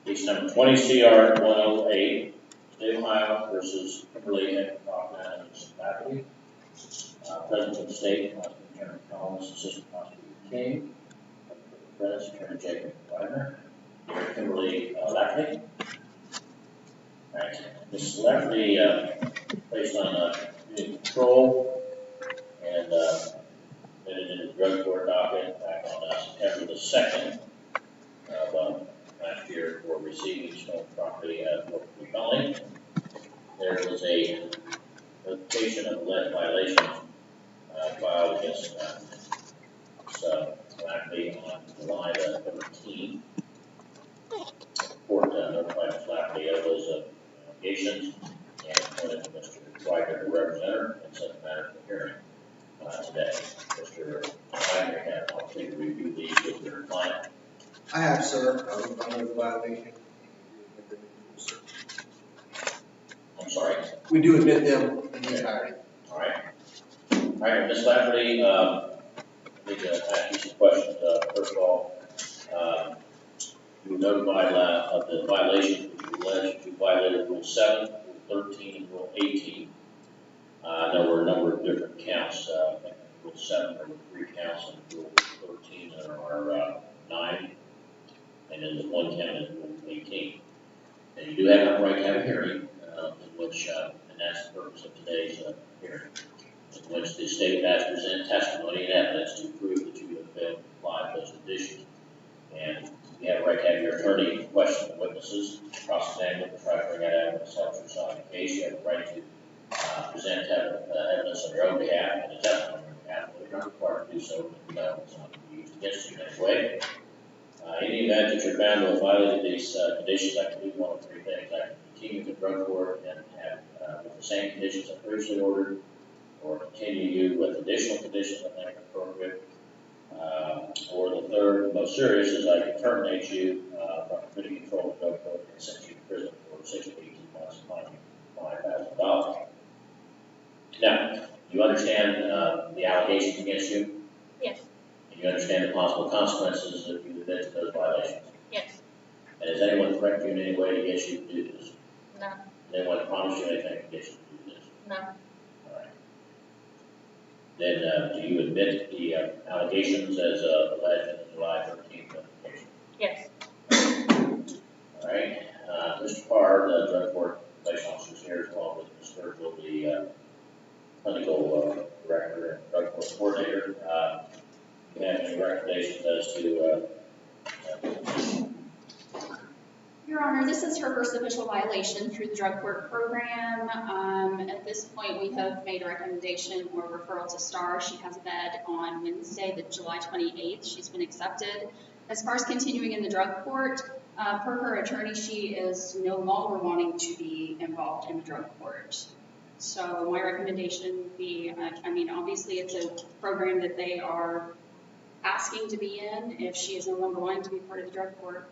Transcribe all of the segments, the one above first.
Case number 20 CR 108, State of Ohio versus Kimberly and Kaufman and Faculty. President of the State, Attorney Collins, Assistant Prosecutor King, President Attorney Jacob Wagner, Kimberly Lafferty. All right, Ms. Lafferty, based on community control and admitted in the drug court docket back on September the 2nd of last year for receiving stolen property at Fort Valley. There was a notification of alleged violation filed against Lafferty on July the 13th. The court notified Ms. Lafferty of those allegations and appointed Mr. Wagner to represent her and set the matter for hearing today. Mr. Wagner had an opportunity to review these with your client. I have, sir. I know the violation. I'm sorry? We do admit them in the entirety. All right. All right, Ms. Lafferty, I need to ask you some questions. First of all, you were notified of the violations which you alleged you violated Rule 7, Rule 13, and Rule 18. There were a number of different counts. Rule 7, there were 3 counts, and Rule 13, there are 9. And then the 1 count is Rule 18. And you do have a right to have a hearing, in which, and that's the purpose of today's hearing, in which the state has to present testimony and evidence to prove that you have failed to comply with those conditions. And you have a right to have your attorney question the witnesses, cross-examine them, try to bring out evidence, help your side of the case. You have a right to present evidence on your own behalf and a testimony on your behalf, but you're not required to do so if the evidence not be used against you in any way. In the event that you're found to have violated these conditions, I can do one of 3 things. I can continue the drug court and have with the same conditions I previously ordered, or continue you with additional conditions I think are appropriate. Or the third, the most serious, is I can terminate you from committing control of the drug court and send you to prison for 6 to 18 months and $5,000. Now, you understand the allegations against you? Yes. And you understand the possible consequences if you admit to those violations? Yes. And has anyone threatened you in any way to get you to do this? No. Has anyone promised you anything to get you to do this? No. All right. Then, do you admit the allegations as alleged in the July 13th notification? Yes. All right. Mr. Parr, the drug court place officers here, as well as Ms. Sturgill, the clinical director and drug court coordinator. Do you have any recommendations as to Your Honor, this is her first official violation through the drug court program. At this point, we have made a recommendation or referral to STAR. She has a bed on Wednesday, the July 28th. She's been accepted. As far as continuing in the drug court, per her attorney, she is no longer wanting to be involved in the drug court. So my recommendation would be, obviously it's a program that they are asking to be in. If she is no longer wanting to be part of the drug court.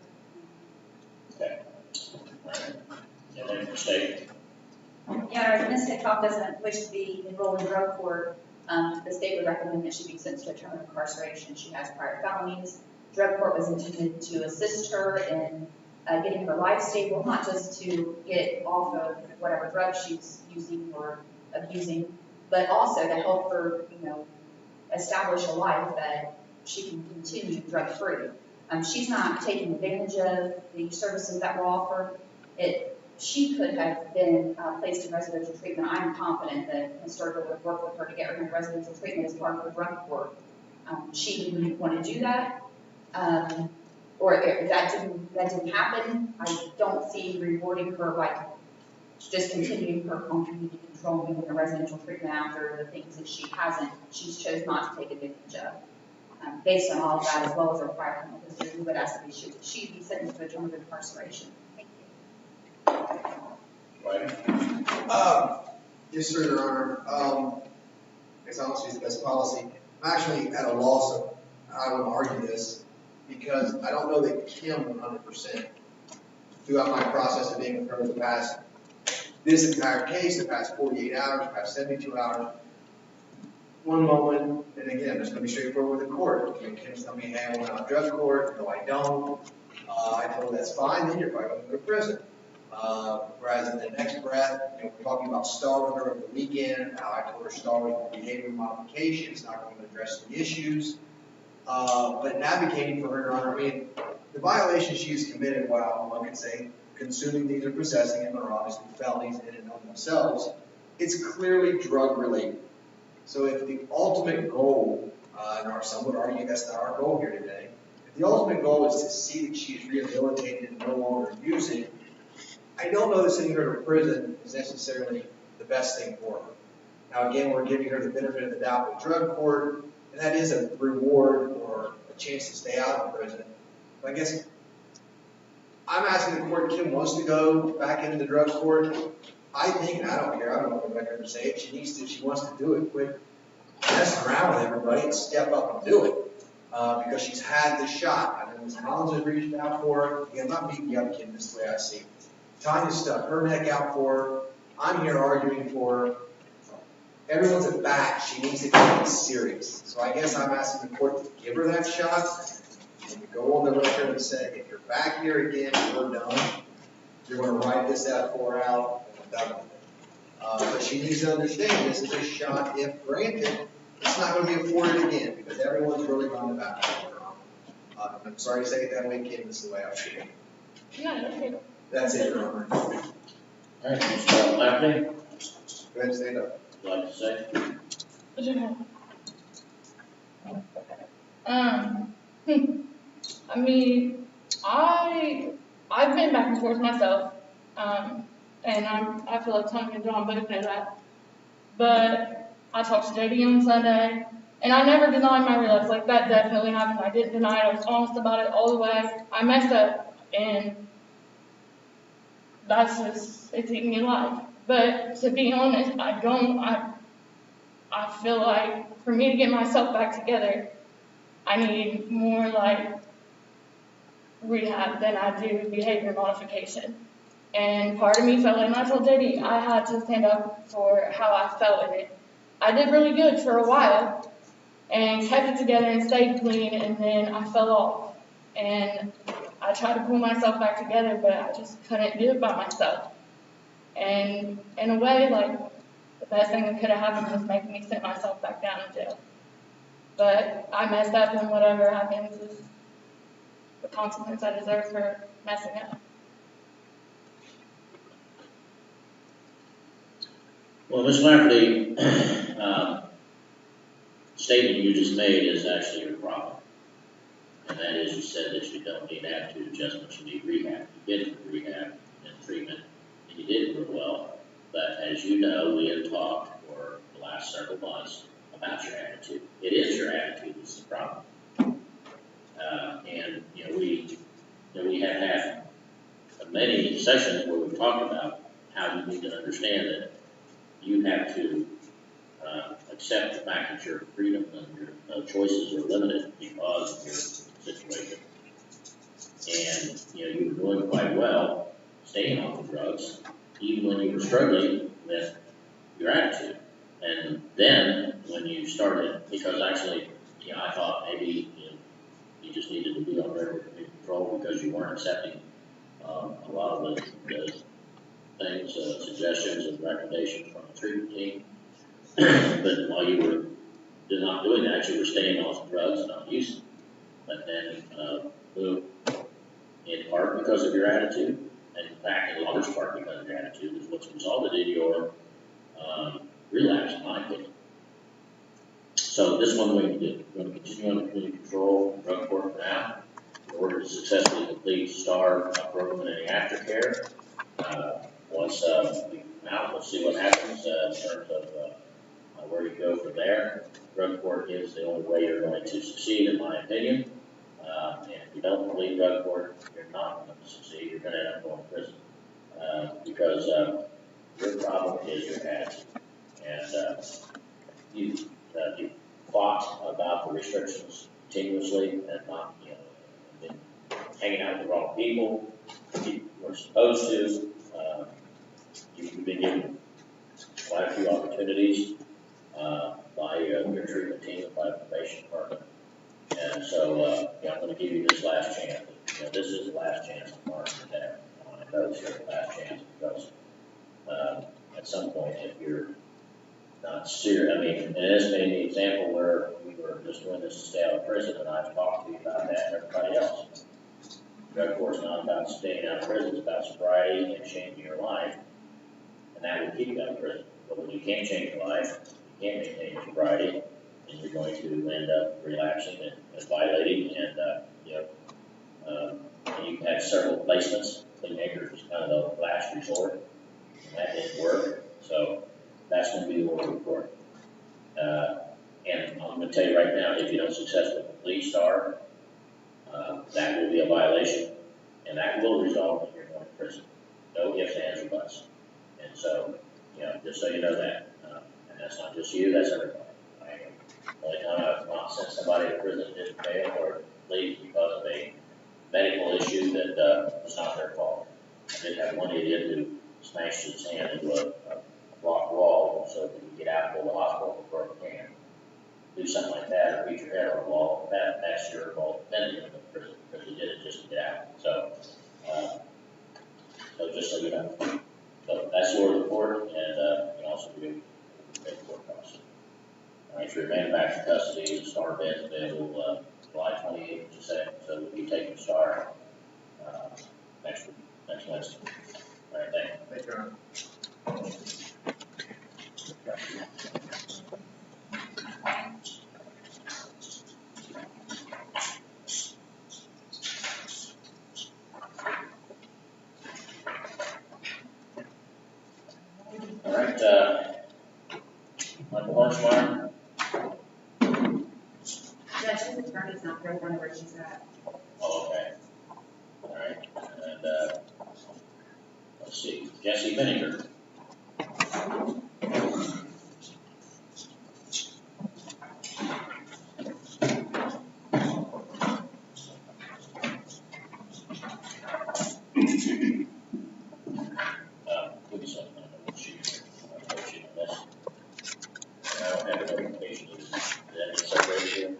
okay. All right. And then mistake. Yeah, if Ms. Hickok doesn't wish to be enrolled in drug court, the state would recommend that she be sentenced to a term of incarceration. She has prior felonies. Drug court was intended to assist her in getting her life stable, not just to get off of whatever drugs she's using or abusing, but also to help her, establish a life that she can continue drug-free. She's not taking advantage of the services that were offered. She could have been placed in residential treatment. I'm confident that Ms. Sturgill would work with her to get her in residential treatment as part of her drug court. She didn't want to do that, or if that didn't happen, I don't see rewarding her by just continuing her on community control and giving her residential treatment after the things that she's chose not to take advantage of. Based on all of that, as well as her prior criminal history, we would ask that she be sentenced to a term of incarceration. Thank you. Right. Yes, sir, Your Honor. It's honestly the best policy. I'm actually at a loss of how I would argue this because I don't know that Kim 100% throughout my process of being with her in the past, this entire case, the past 48 hours, the past 72 hours, one moment, and again, it's going to be straightforward with the court. Kim's telling me, hey, I want out of drug court. No, I don't. I told her that's fine, then you're probably going to go to prison. Whereas in the next breath, we're talking about starving her over the weekend. I told her starving for behavior modification is not going to address the issues. But in advocating for her, Your Honor, I mean, the violations she's committed, while one could say consuming these or possessing them are obviously felonies in and of themselves, it's clearly drug related. So if the ultimate goal, and some would argue that's not our goal here today, if the ultimate goal is to see that she's rehabilitated and no longer using, I don't know that sending her to prison is necessarily the best thing for her. Now again, we're giving her the benefit of the doubt with drug court, and that is a reward or a chance to stay out of prison. But I guess I'm asking the court, Kim wants to go back into the drug court. I think, and I don't care, I don't know what I'm going to say it, she needs to, she wants to do it, quit messing around with everybody and step up and do it. Because she's had the shot. I know Ms. Collins has reached out for her. Again, I'm not beating the other kid this way I see it. Tanya stuck her neck out for her. I'm here arguing for her. Everyone's at bat. She needs to take it serious. So I guess I'm asking the court to give her that shot and to go on the record and say, if you're back here again, we're done. You're going to write this out for her out, and we're done with it. But she needs to understand this is a shot, if granted, it's not going to be afforded again because everyone's really gone to bat for her. I'm sorry to say it that way, Kim. This is the way I feel. No, that's good. That's it, Your Honor. All right, Mr. Lafferty, Go ahead and stand up. would you like to say? I mean, I've been back and forth myself, and I feel like Tony and John both know that. But I talked to JD on Sunday, and I never denied my relapse. Like, that definitely happened. I didn't deny it. I was honest about it all the way. I messed up, and that's just, it's eating me alive. But to be honest, I feel like for me to get myself back together, I need more like rehab than I do behavior modification. And part of me felt like, and I told JD, I had to stand up for how I felt in it. I did really good for a while and kept it together and stayed clean, and then I fell off. And I tried to pull myself back together, but I just couldn't do it by myself. And in a way, like, the best thing that could have happened was making me sit myself back down in jail. But I messed up, and whatever happens is the consequence I deserve for messing up. Well, Ms. Lafferty, statement you just made is actually your problem. And that is, you said that you don't need attitude adjustment, you need rehab. You did rehab and treatment, and you did real well. But as you know, we have talked for the last several months about your attitude. It is your attitude that's the problem. And we have had many sessions where we've talked about how you need to understand that you have to accept the fact that your freedom and your choices are limited because of your situation. And you were doing quite well staying on the drugs, even when you were struggling with your attitude. And then when you started, because actually, I thought maybe you just needed to be on regular control because you weren't accepting a lot of the things, suggestions and recommendations from the treatment team. But while you were not doing that, you were staying off drugs and not using them. But then, in part because of your attitude, and in fact, in large part because of your attitude, is what's resulted in your relapse, in my opinion. So this is one way to do it. We're going to continue on community control drug court for now in order to successfully complete STAR program and any aftercare. Once we come out, we'll see what happens in terms of where you go from there. Drug court is the only way you're going to succeed, in my opinion. And if you don't complete drug court, you're not going to succeed. You're going to end up going to prison because your problem is your attitude. And you fought about the restrictions continuously and not, been hanging out with the wrong people. You were supposed to. You've been given quite a few opportunities by your treatment team and by the probation department. And so, I'm going to give you this last chance. you know, this is the last chance to mark for that. I know it's the last chance because at some point, if you're not serious, I mean, and this may be an example where we were just doing this to stay out of prison, and I've talked to you about that and everybody else. Drug court's not about staying out of prison, it's about sobriety and changing your life, and that will keep you out of prison. But when you can't change your life, you can't maintain your sobriety, and you're going to end up relapsing and violating, and and you had several placements. Clean Acres was kind of the last resort, and that didn't work. So that's going to be the order report. And I'm going to tell you right now, if you don't successfully complete STAR, that will be a violation, and that will result in your going to prison. No ifs, ands, or buts. And so, you know, just so you know that, and that's not just you, that's everybody. The only time I've not sent somebody to prison didn't fail or leave because of a medical issue that was not their fault. I did have one idiot who smashed his hand into a block wall so that he could get out and go to the hospital before he can. Do something like that or beat your head on a wall, that's your fault. Then you go to prison because you did it just to get out. So, so just so you know. So that's your report, and you can also do a court cost. All right, so remain back in custody. The STAR bed available July 28th, you said. So we'll be taking STAR next Wednesday. All right, thank you. Thank you, Your Honor. All right, Michael Hornsmeyer. Judge, his attorney's not there, whenever she's at. Oh, okay. All right, and let's see, Jesse Vinegar. Give me something on the sheet. I don't have a notification. Is that separated here?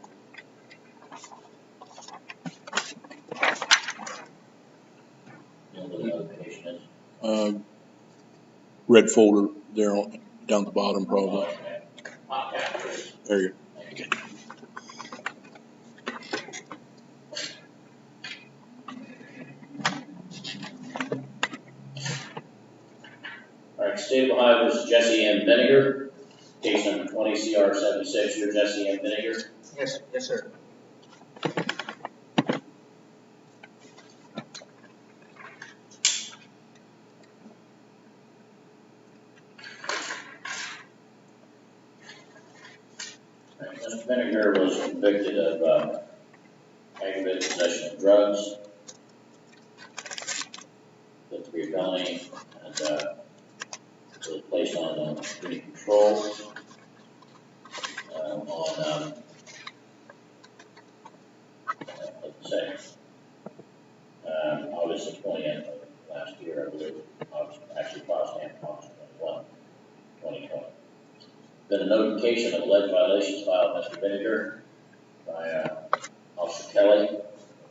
You know what the notification is? Red folder there on, down the bottom probably. Okay. Yeah, There you thank you. All right, State of Ohio versus Jesse M. Vinegar, case number 20 CR 76. You're Jesse M. Vinegar. Yes, sir. All right, Mr. Vinegar was convicted of aggravated possession of drugs, the 3 felony, and was placed on community control on let's say August the 20th of last year, I believe. Actually, August 21, 2020. Been a notification of alleged violations filed by Mr. Vinegar by Officer Kelly, the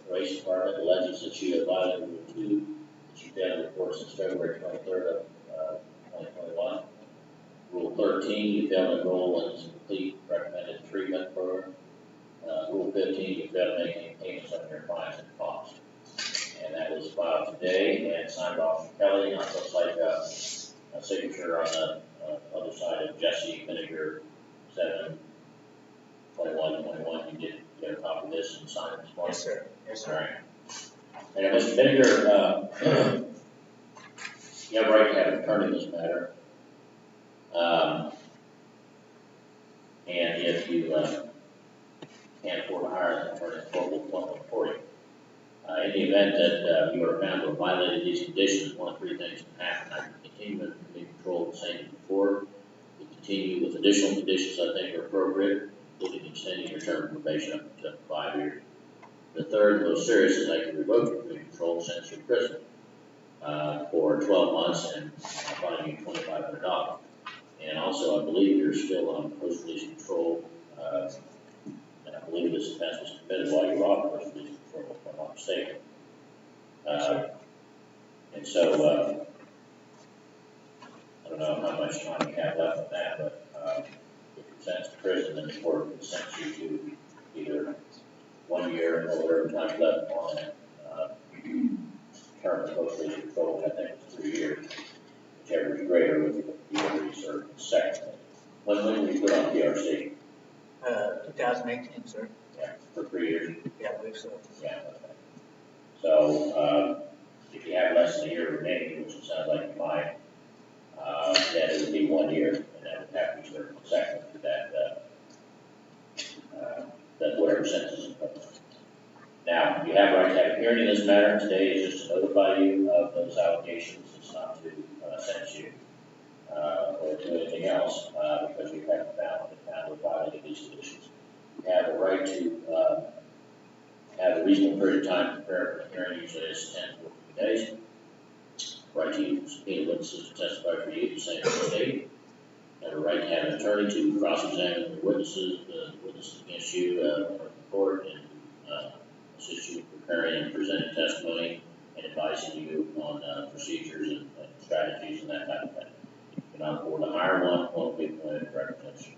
Police Department, alleges that you have violated Rule 2, that you failed to report since February 23rd of 2021. Rule 13, you failed to enroll in complete recommended treatment program. Rule 15, you failed to make any payments on your fines and costs. And that was filed today and signed off from Kelly. Now it looks like a signature on the other side of Jesse Vinegar 7/21/21. You did get a copy of this and sign it this morning? Yes, sir. Yes, All sir. right. And Mr. Vinegar, you have a right to have an attorney in this matter. And if you can't afford to hire an attorney, what will appointment for you? In the event that you are found to have violated these conditions, one of 3 things can happen. I can continue in community control the same as before. We continue with additional conditions I think are appropriate, including extending your term of probation up to 5 years. The third, most serious, is I can revoke your community control and sentence you to prison for 12 months and fine you $2,500. And also, I believe you're still on post-release control, and I believe this offense was committed while you were on post-release control, if I'm not mistaken. And so, I don't know how much time you have left on that, but if you're sentenced to prison, then the court can sentence you to either 1 year or whatever time left on that term of post-release control, which I think is 3 years, whichever is greater with the year you serve second. When were you put on PRC? 2018, sir. Yeah, for 3 years? Yeah, I believe so. Yeah, okay. So, if you have less than a year remaining, which it sounds like you might, then it would be 1 year, and that would have to be served consecutive to that whatever sentence is imposed. Now, you have a right to have a hearing in this matter. Today is just to notify you of those allegations. It's not to sentence you or do anything else because you haven't found or violated these conditions. You have a right to have a reasonable period of time to prepare for the hearing, usually it's 10 to 14 days. Right to subpoena witnesses to testify for you, the same as the state. You have a right to have an attorney to cross-examine the witnesses against you in court and assist you in preparing and presenting testimony and advising you on procedures and strategies and that type of thing. You cannot afford to hire one, won't be appointed to represent you.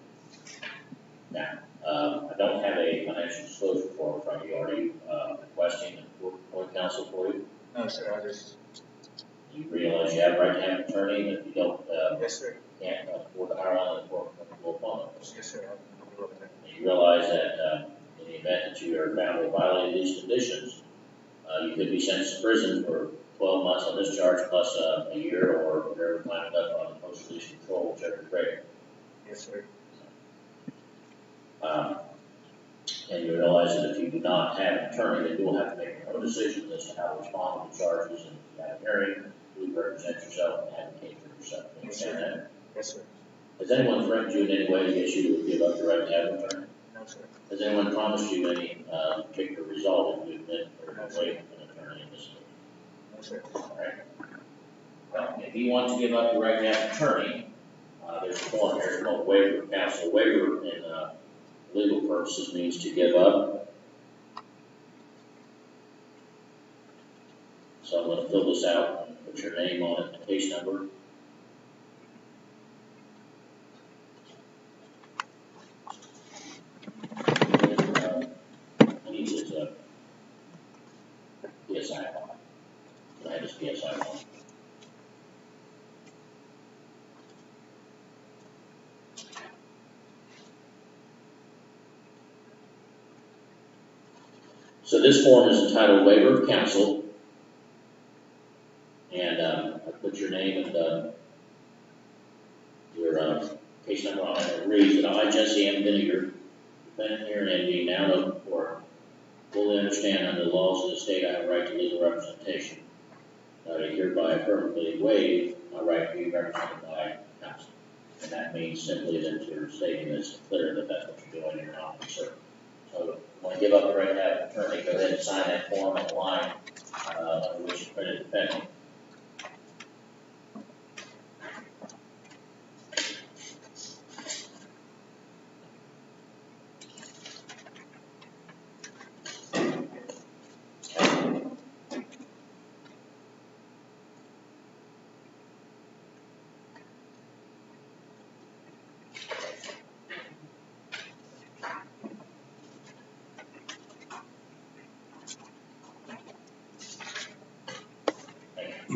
Now, I don't have a financial disclosure form from you. Are you requesting a court counsel for you? No, sir, I just, You realize you have a right to have an attorney, and if you don't, yes, sir. can't afford to hire one, the court will appoint one. Yes, sir, I'm good with that. And you realize that in the event that you are found to have violated these conditions, you could be sentenced to prison for 12 months on this charge plus a year or whatever time left on the post-release control, whichever is greater. Yes, sir. And you realize that if you do not have an attorney, then you will have to make your own decisions as to how to respond to the charges and have a hearing, who represent yourself and advocate for yourself. You understand that? Yes, sir. Has anyone threatened you in any way to get you to give up the right to have an attorney? No, sir. Has anyone promised you any particular result if you admit or wait an attorney in this case? No, sir. All right. Well, if you want to give up the right to have an attorney, there's a form here, it's called waiver of counsel. Waiver in legal purposes means to give up. So I'm going to fill this out and put your name on it, the case number. I need this PSI form. Can I have this PSI form? So this form is entitled Waiver of Counsel, and I put your name and your case number on it. It reads that I, Jesse M. Vinegar, defendant here in ND, now know before, fully understand under the laws of the state I have a right to legal representation. I hereby affirmatively waive my right to be represented by counsel. And that means simply that you're stating that it's clear that that's what you're doing and you're not concerned. So, want to give up the right to have an attorney, go ahead and sign that form on the line, under which you're printed defendant.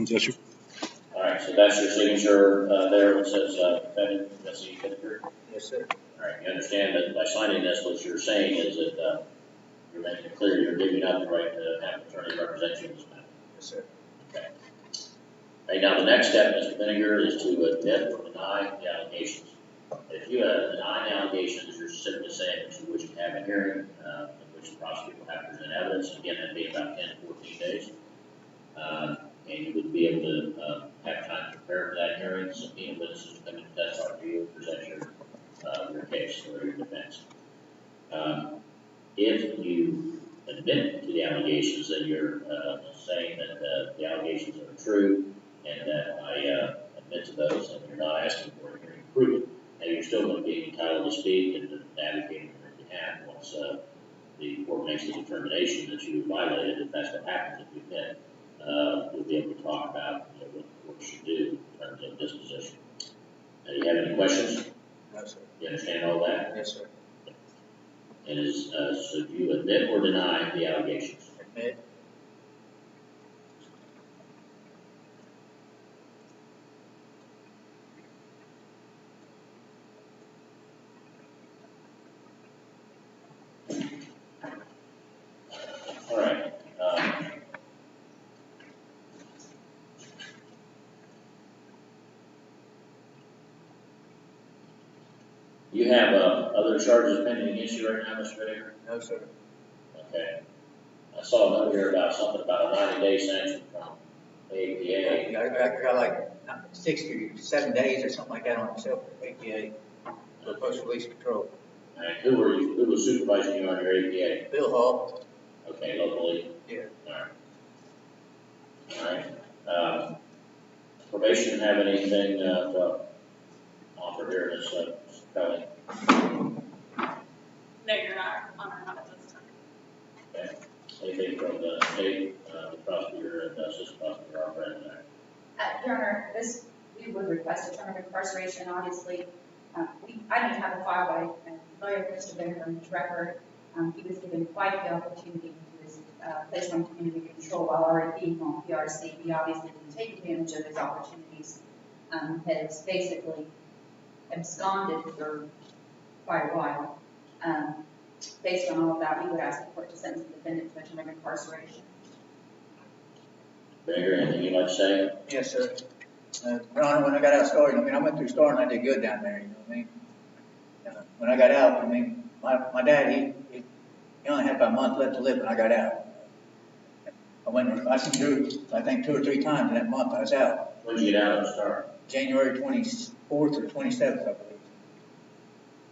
Yes, sir. All right, so that's your signature there. It says defendant Jesse Vinegar. Yes, sir. All right, you understand that by signing this, what you're saying is that you're making it clear you're giving up the right to have an attorney represent you in this matter. Yes, sir. Okay. Right, now the next step, Mr. Vinegar, is to admit or deny the allegations. If you deny the allegations, you're simply saying that you wish to have a hearing in which the prosecutor will have to present evidence. Again, that'd be about 10 to 14 days. And you would be able to have time to prepare for that hearing, subpoena witnesses to come and testify for you and present your case or your defense. If you admit to the allegations, then you're saying that the allegations are true and that I admit to those, and you're not asking for a hearing to prove it. And you're still going to be entitled to speak and to advocate on your behalf once the court makes the determination that you violated, if that's what happens if you admit we'll be able to talk about, what we should do in terms of disposition. Do you have any questions? No, sir. You understand all that? Yes, sir. And so do you admit or deny the allegations? Admit. All right. You have other charges pending against you right now, Mr. Whitaker? No, sir. Okay. I saw a note here about something about a 90-day sanction from APA. I got like 67 days or something like that on myself for APA, for post-release control. And who was supervising you on your APA? Bill Hall. Okay, locally. Yeah. All right. Probation have anything to offer here, Ms. Kelly? No, you're not at this time. Okay. Anything from the state, the prosecutor and the assistant prosecutor are present there? Your Honor, we would request a term of incarceration, obviously. I need to have a file by lawyer Mr. Benner's record. He was given quite the opportunity to his placed on community control while already being on PRC. He obviously didn't take advantage of his opportunities. Has basically absconded for quite a while. Based on all of that, we would ask the court to sentence the defendant to a term of incarceration. Benner, anything you'd like to say? Yes, sir. Your Honor, when I got out of Star, I went through Star and I did good down there, you know what I mean? When I got out, my dad, he only had about a month left to live when I got out. I seen through, I think 2 or 3 times in that month I was out. When did you get out of the Star? January 24th or 27th, I believe.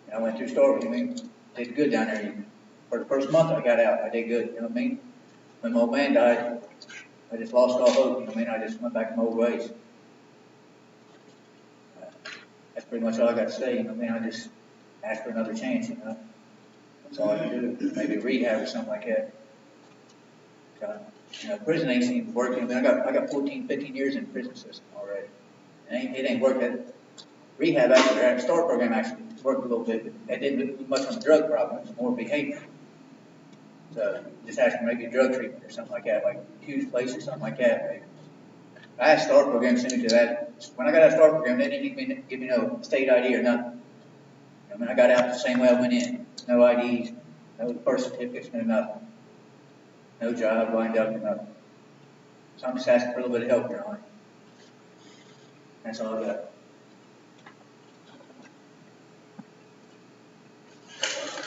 And I went through Star, did good down there. For the first month I got out, I did good, you know what I mean? When my old man died, I just lost all hope, you know what I mean? I just went back to my old ways. That's pretty much all I got to say, you know what I mean? I just ask for another chance, you know? That's all I can do. Maybe rehab or something like that. Prison ain't seemed to work. I got 14, 15 years in the prison system already. It ain't worked. That rehab actually, our STAR program actually worked a little bit, but it didn't do much on the drug problem. It was more behavior. So just ask for maybe drug treatment or something like that, like Hughes Place or something like that. Maybe. I had a STAR program sent me to that. When I got out of the STAR program, they didn't even give me no state ID or nothing. I got out the same way I went in. No IDs, no birth certificates, no nothing. No job lined up or nothing. So I'm just asking for a little bit of help, Your Honor. That's all I got.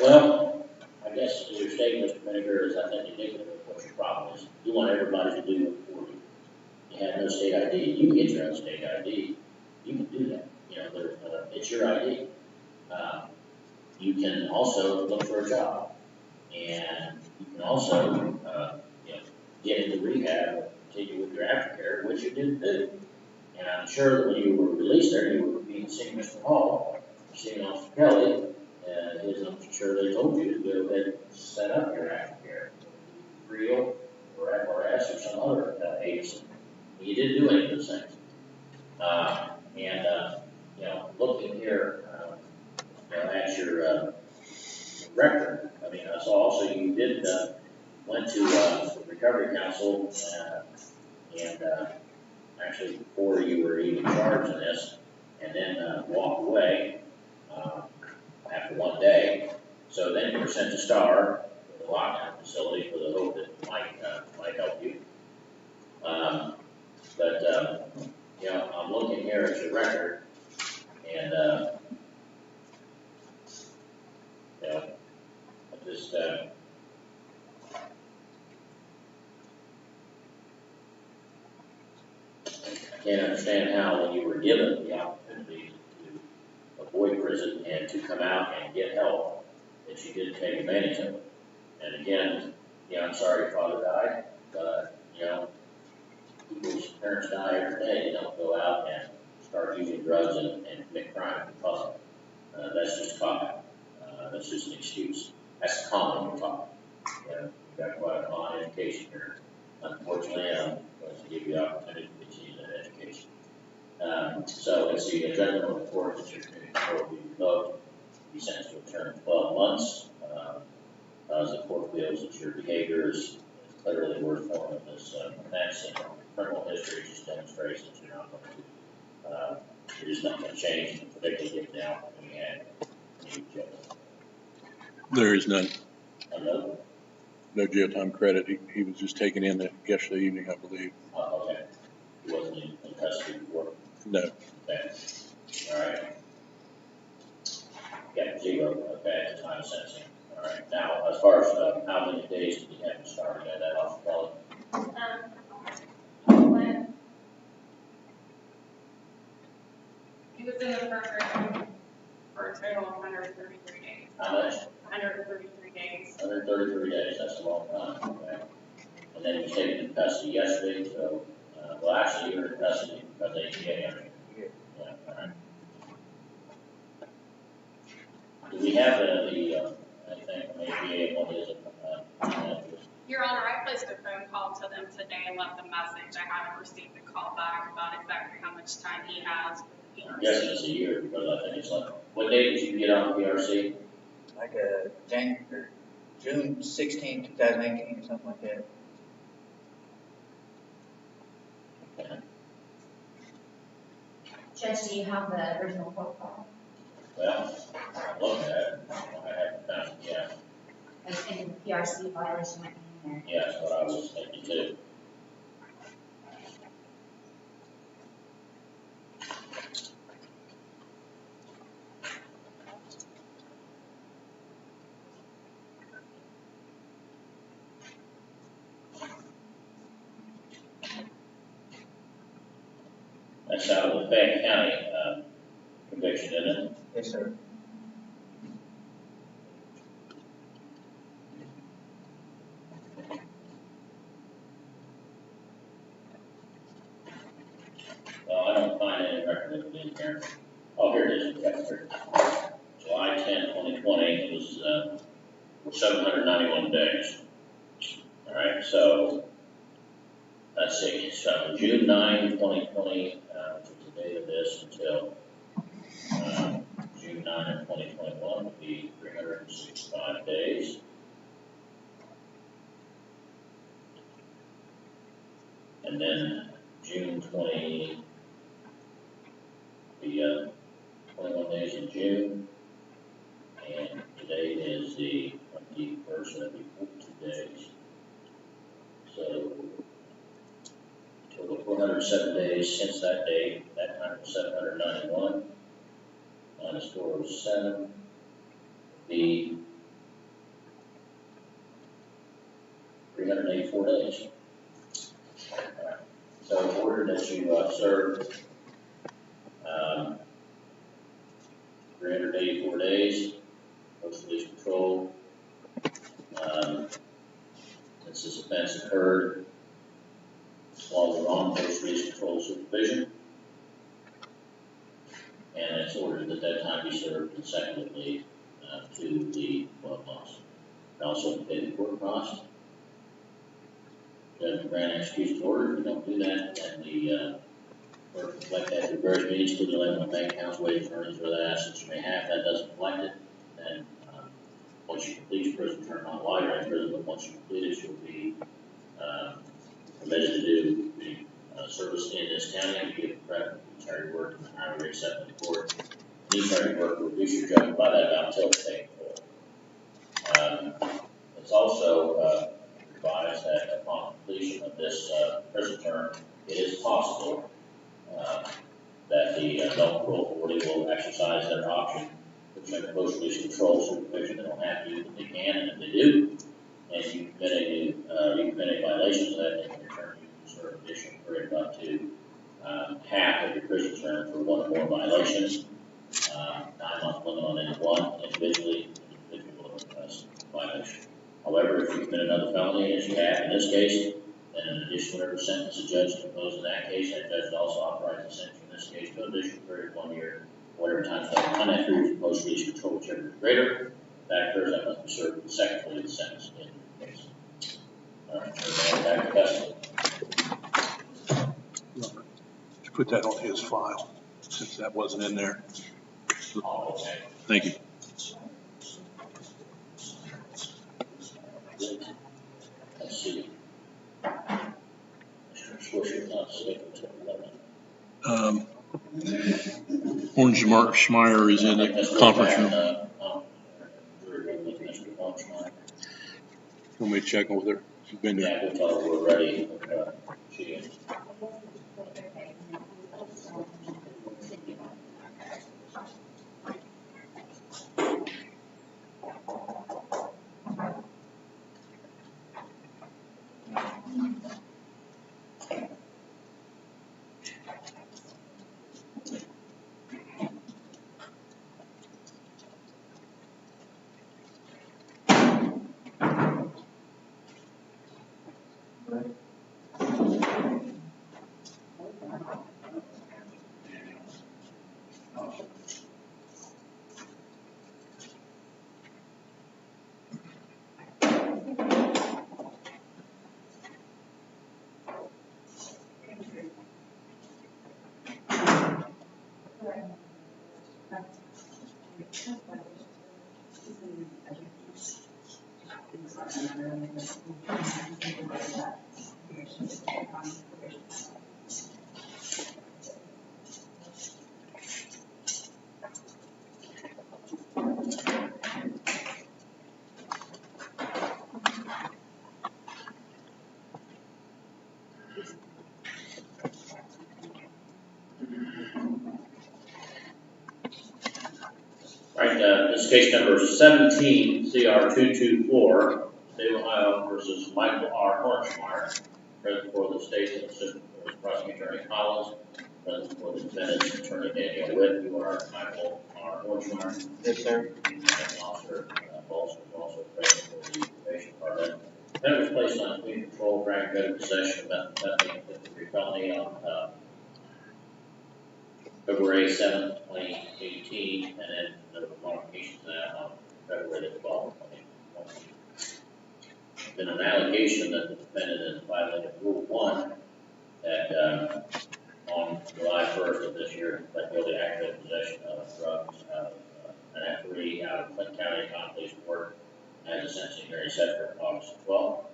Well, I guess your statement, Mr. Vinegar, is I think indicative of what your problem is. You want everybody to do it for you. You have no state ID. You can get your own state ID. You can do that. It's your ID. You can also look for a job, and you can also, get into rehab and continue with your aftercare, which you didn't do. And I'm sure that when you were released there, you were being seen Mr. Hall, seeing Officer Kelly, and I'm sure they told you to go ahead and set up your aftercare, Real or FRS or some other agency. You didn't do any of those things. Looking here at your record, I saw also you did went to the recovery council and actually before you were even charged in this, and then walked away after 1 day. So then you were sent to STAR, the lockdown facility, for the hope that it might help you. I'm looking here at your record, and I just I can't understand how, when you were given the opportunity to avoid prison and to come out and get help, that you didn't take advantage of it. And again, I'm sorry your father died, but people's parents die every day. They don't go out and start using drugs and commit crime because of it. That's just cop. That's just an excuse. That's common talk. You've got quite a common education here. Unfortunately, to give you the opportunity to continue that education. So it's the adrenaline report that your committee will be revoked, be sentenced to a term of 12 months. As the court feels that your behavior is clearly worth more of this offense, and criminal history just demonstrates that you're not going to, you're just not going to change, and particularly given the outcome we had in the jail. There is none. No? No jail time credit. He was just taken in yesterday evening, I believe. Okay. He wasn't in custody before? No. Okay. All right. Yeah, 0, okay, at the time of sentencing. All right. Now, as far as how many days did he have to start at that office? He was in the program for a total of 133 days. How much? 133 days. 133 days, that's a long time, okay. And then he was taken into custody yesterday, so, well, actually, you were in custody because they gave him. Yeah, all right. Do we have I think maybe what is it? Your Honor, I placed a phone call to them today and left a message. I haven't received a call back about exactly how much time he has with the I'm PRC. guessing it's a year because I think it's like, what date did you get on PRC? Like June 16, 2018, or something like that. Okay. Judge, do you have the original protocol? Well, I'm looking at it. I haven't found it yet. I was thinking the PRC violation might be in there. Yeah, that's what I was thinking too. That's out of the Fayette County conviction, isn't it? Yes, sir. Well, I don't find any record of it in here. Oh, here it is. Yeah, here. July 10, 2020, it was 791 days. All right, so let's see. So June 9, 2020, to the date of this until June 9, 2021 would be 365 days. And then June 20, the 21 days in June, and today is the 21st, so that'd be 42 days. So, total 407 days since that date, that time was 791, minus 407, would be 384 days. So, in order that you serve 384 days, post-release control, since this offense occurred while we're on post-release control supervision, and it's ordered that that time be served consecutively to the 12 months. And also pay the court cost. Judge grant execution order. If you don't do that, then the clerk collect that through various means, including levying bank accounts, wages, earnings, or other assets you may have. That doesn't collect it, then once you complete your prison term, not while you're in prison, but once you complete it, you'll be permitted to do the service in this county and give credit for charity work and the higher rate set in the court. Any charity work will reduce your judgment by that amount until it's paid for. It's also advised that upon completion of this prison term, it is possible that the adult parole authority will exercise their option to post-release control supervision. They don't have to, but they can, and if they do, and you commit a violation of that, they can return you to serve additional period of up to half of your prison term for one or more violations. 9-month limit on any one individual violation. However, if you commit another felony, as you have in this case, then an additional whatever sentence the judge can impose in that case, that judge is also authorized to sentence in this case to an additional period of 1 year, whatever time spent on that period for post-release control, whichever is greater. That occurs, that must be served consecutively to the sentence in the case. All right, back to custody. put that on his file, since that wasn't in there. Thank you. Let's see. Mr. Swisher's not scheduled till 11. Orange Schmeier is in the conference room. Want me to check with her? She's been there. Yeah, we'll tell her we're ready. She is. All right, this is case number 17, CR 224, State of Ohio versus Michael R. Hornschmeyer, present for the state and assistant prosecutor Attorney Collins, present for the defendant's attorney Daniel Witt. You are Michael R. Hornschmeyer. Yes, sir. And Officer Balls was also present for the probation department. Defendant was placed on clean control for aggravated possession of methamphetamine felony on February 7th, 2018, and then the modifications of that on February 12th, 2020. There's been an allegation that the defendant has violated Rule 1 that on July 1st of this year, pled guilty to aggravated possession of drugs out of an F3 out of Clinton County Common Police Court as a sentencing hearing set for August 12th.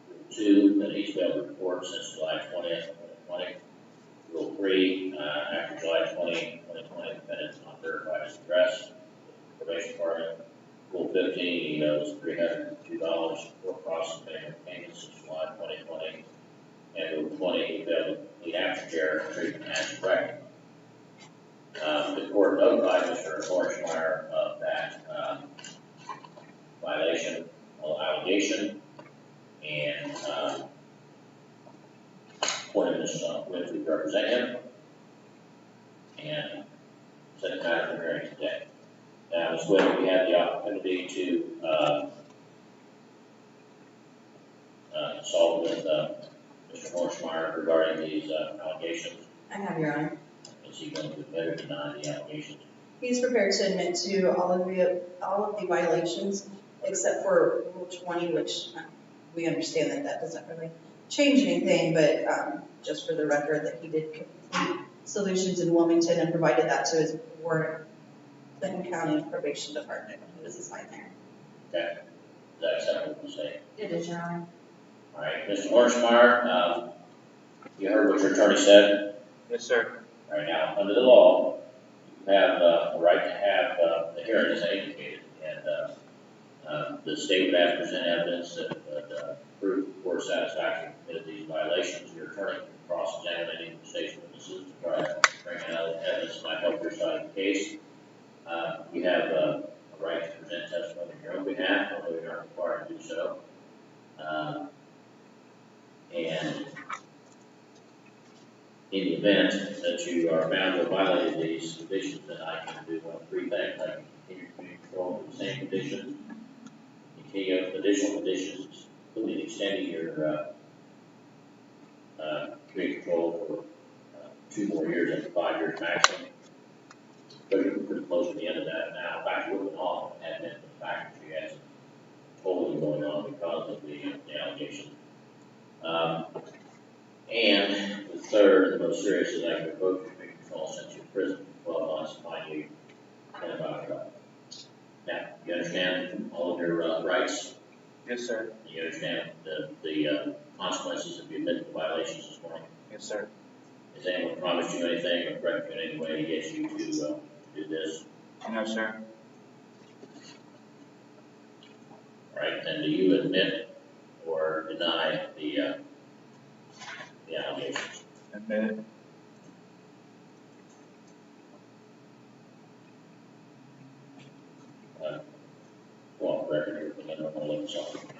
Rule 2, that he's failed to report since July 20th, 2020. Rule 3, after July 20, 2020, the defendant is not verified his address. Probation department. Rule 15, he owes $302 for processing payments since July 2020. And Rule 20, he failed to meet aftercare treatment as correct. The court notified Mr. Hornschmeyer of that violation or allegation and appointed Ms. Witt to represent him and set a matter for hearing today. Now, Ms. Witt, we had the opportunity to consult with Mr. Hornschmeyer regarding these allegations. I have, Your Honor. Is he going to admit or deny the allegations? He's prepared to admit to all of the violations, except for Rule 20, which we understand that doesn't really change anything, but just for the record, that he did complete solutions in Wilmington and provided that to his Warren Clinton County Probation Department when he was assigned there. Okay. Is that acceptable to say? It is, Your Honor. All right, Mr. Hornschmeyer, you heard what your attorney said. Yes, sir. All right, now, under the law, you have a right to have the hearing as indicated, and the state would have to present evidence that would prove for satisfaction of these violations. Your attorney can cross-examine any of the state's witnesses to try to bring out evidence that might help your side of the case. You have a right to present testimony on your own behalf, although you're not required to do so. And in the event that you are found to have violated these conditions, then I can do one of three things. I can continue to be in control of the same conditions, continue with additional conditions, including extending your community control for 2 more years up to 5 years maximum. But you're pretty close to the end of that now. In fact, you're moving on and then the fact that you had some totally going on because of the allegation. And The third, the most serious, is I can revoke your vehicle control since you're in prison for 12 months and fine you $10,000. Now, you understand all of your rights? Yes, sir. You understand the consequences if you admit to violations this morning? Yes, sir. Has anyone promised you anything or threatened you in any way to get you to do this? No, sir. All right, then do you admit or deny the allegations? Admit it. Well, record here, but I don't want to look this up.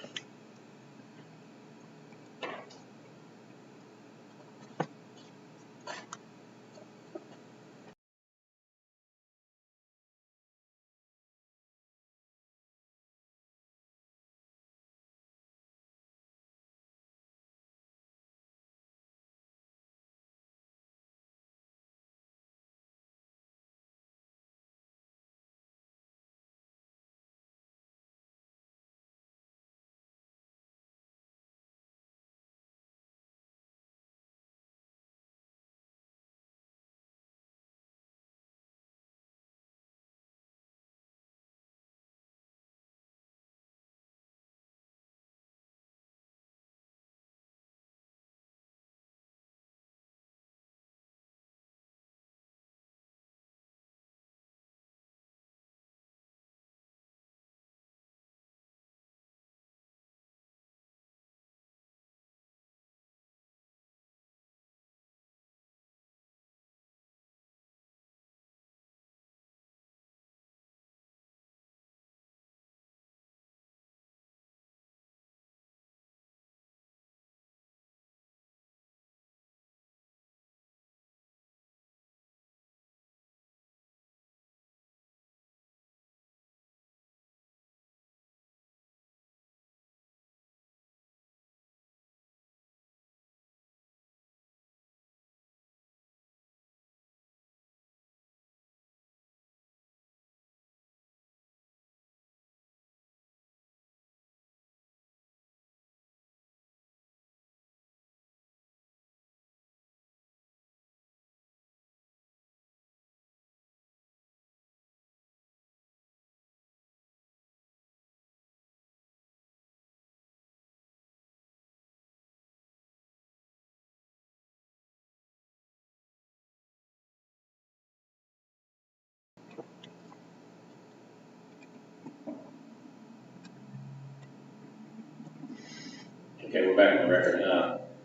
Okay, we're back on the record.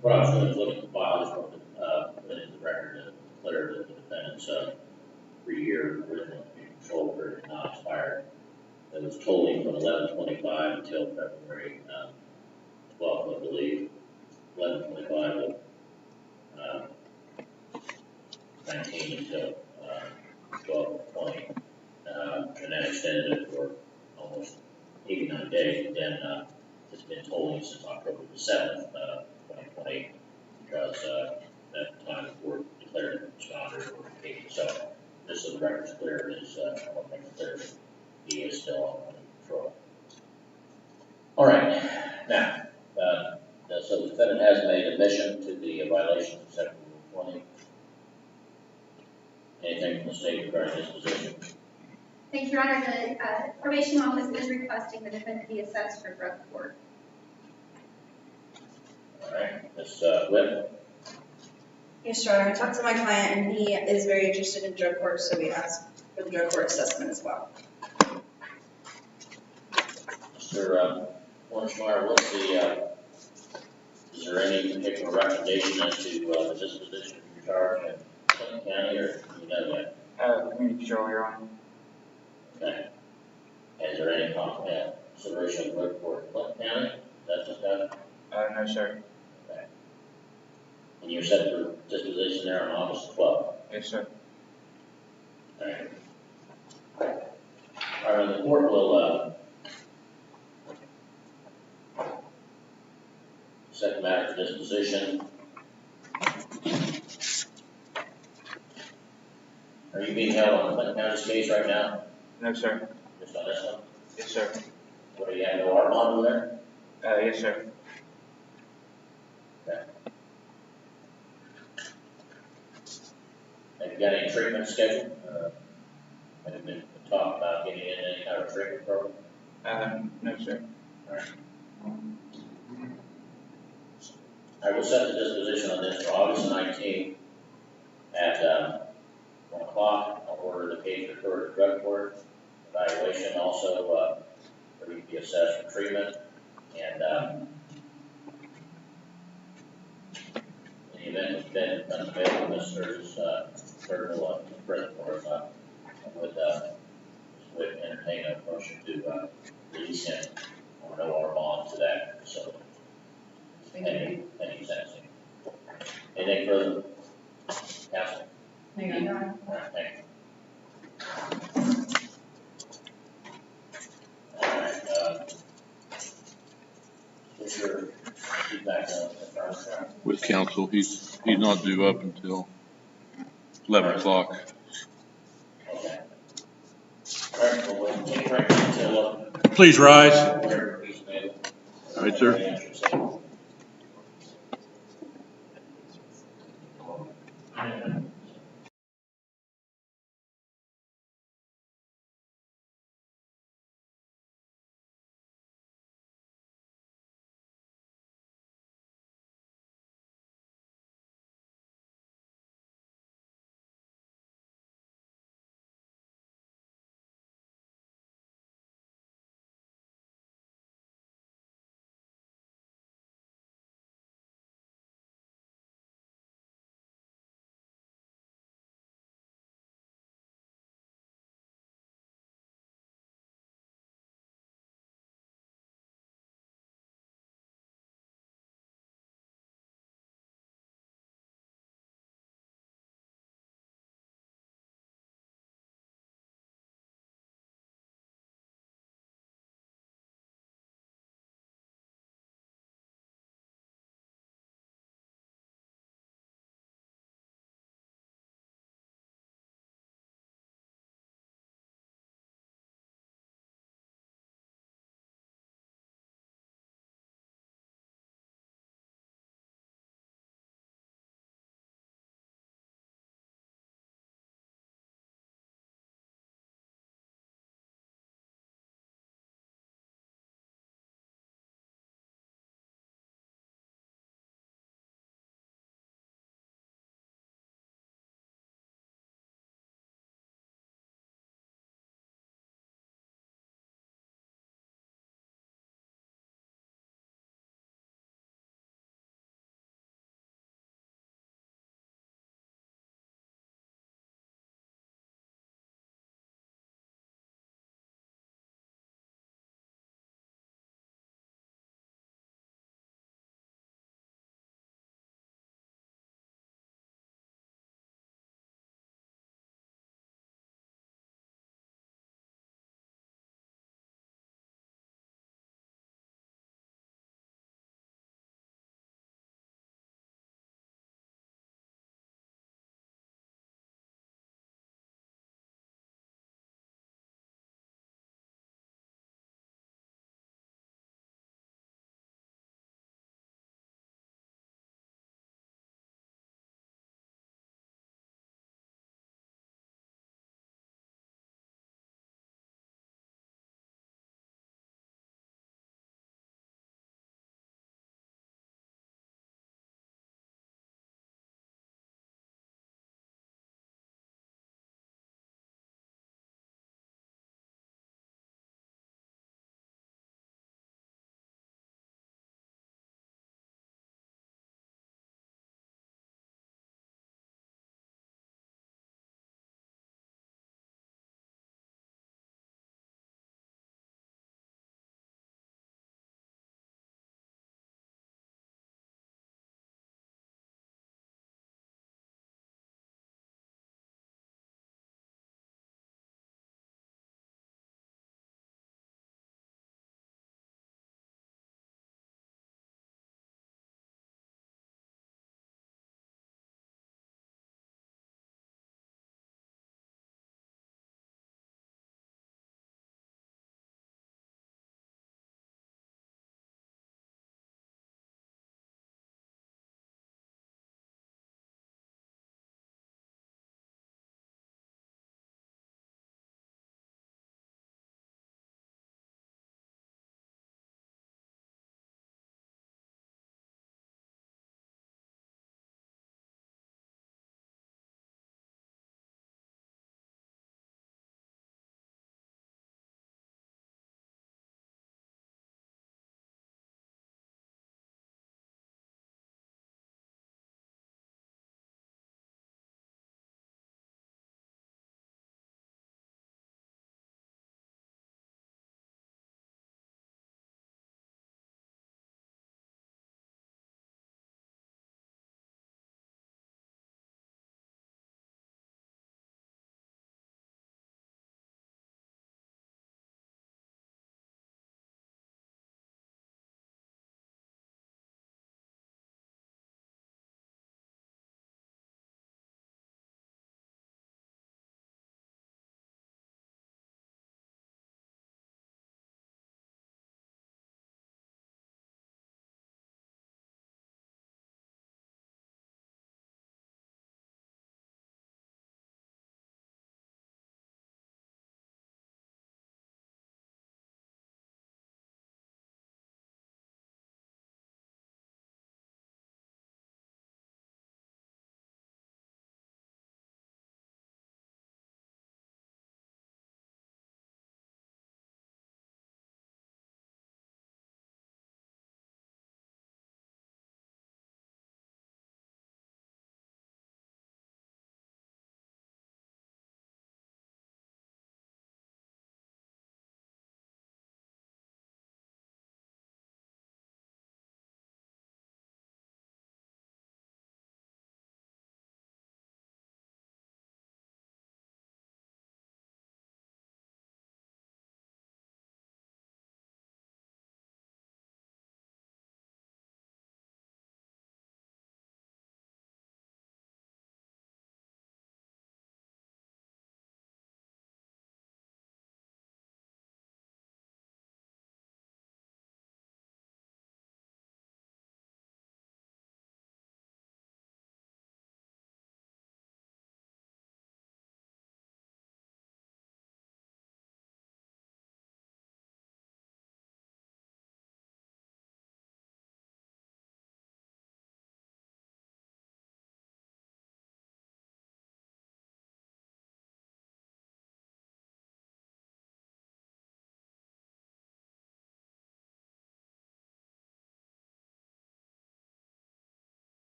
What I was doing is looking at the file, I just wanted to put it in the record to declare that the defendant's 3-year original control period not expired. It was tolling from 11/25 until February 12th, I believe. 11/25 of 19 until 12/20. And then extended it for almost 89 days, and then it's been tolling since October the 7th, 2020, because at the time the court declared it responder or vacated. So this is the record's clear, is I want to make it clear that he is still under control. All right, now, so the defendant has made admission to the violation of Section 20. Anything from the state regarding this position? Thank you, Your Honor. The probation office is requesting the defendant be assessed for drug court. All right, Ms. Whit. Yes, Your Honor, I talked to my client and he is very interested in drug court, so we asked for the drug court assessment as well. Mr. Hornsmeyer, what's the, is there any particular recommendation as to the disposition of your charge in Clinton County, or do you know that? Community control, Your Honor. Okay. Is there any consideration of drug court in Clinton County? Is that discussed? No, sir. Okay. And you're set for disposition there on August 12th? Yes, sir. All right. All right, the court will set the matter for disposition. Are you being held on Clinton County's case right now? No, sir. Just on this one? Yes, sir. What, do you have no Armand over there? Yes, sir. Okay. Have you got any treatment scheduled? Have you been talking about getting in any kind of treatment program? No, sir. I will set the disposition on this for August 19th at 1 o'clock. I'll order the case referred to drug court, evaluation also for you to be assessed for treatment. And in the event that Ben becomes available, Mr. Third will present for us. I would entertain a motion to release him on no R bond to that facility. Any sentencing. Anything further? Counsel? No, Your Honor. All right, thank you. All right, what's your feedback on the first? With counsel, he's not due up until 11 o'clock. Okay. All right, well, we'll take a break until. Please rise. Wherever he's available. All right, sir.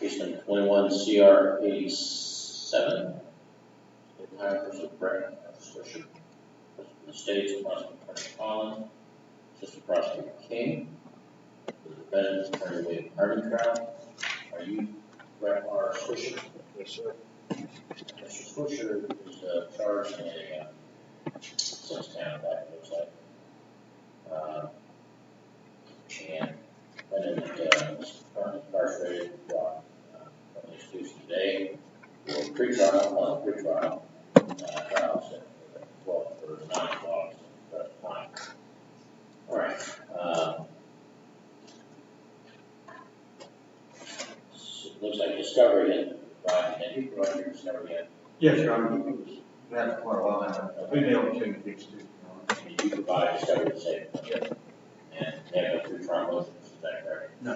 Case number 21 CR 87. Hire person Brett Swisher. The state's prosecutor Attorney Collins, Assistant Prosecutor King, the defendant's Attorney William Hardenkraut. Are you Brett R. Swisher? Yes, sir. Mr. Swisher is charged in a six-count act, it looks like. And defendant is currently incarcerated from the institution today for pre-trial, pre-trial trial set for 9 o'clock. All right. It looks like discovery had provided. Did you provide your discovery yet? Yes, Your Honor, it was, that for quite a while now. We mailed it to the fix too. Did you provide discovery to say? Yes. And they have no pre-trial motions, is that correct? No.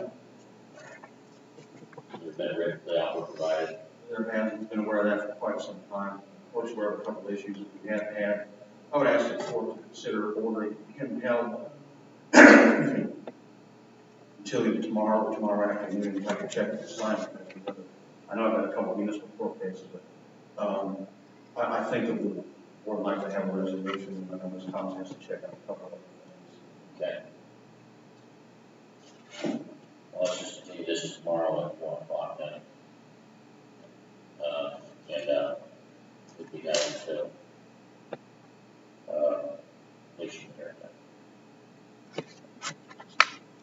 There's been a written plea offer provided. There hasn't been aware of that for quite some time. Of course, we're of a couple of issues that we have had. I would ask the court to consider ordering him held until either tomorrow or tomorrow afternoon. I can check the assignment. I know I've had a couple of municipal court cases, but I think that we'll more likely have a resolution. I know Ms. Thomas has to check on a couple of other things. Okay. Well, let's just continue this tomorrow at 1 o'clock then. If we have until nation here.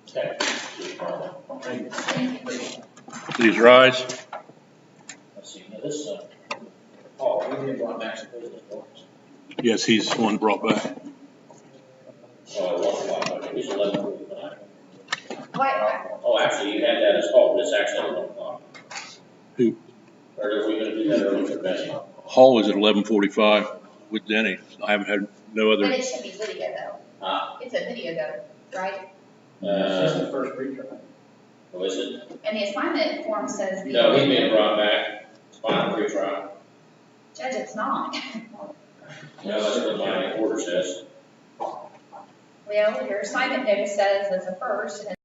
Okay. See you tomorrow then. Please rise. Let's see, now this, Paul, we didn't brought back some business for us. Yes, he's the one brought back. 1 o'clock, okay, it's 11:45. Why, Oh, actually, you had that as called, but it's actually 1 o'clock. Who? Or are we gonna do that early for Benny? Hall is at 11:45 with Denny. I haven't had no but other. it should be video though. It's a video though, right? This is the first retrial. Who is it? And the assignment form says the. No, he's being brought back, final pre-trial. Judge, it's not. No, that's what my order says. Well, your assignment notice says it's a first, and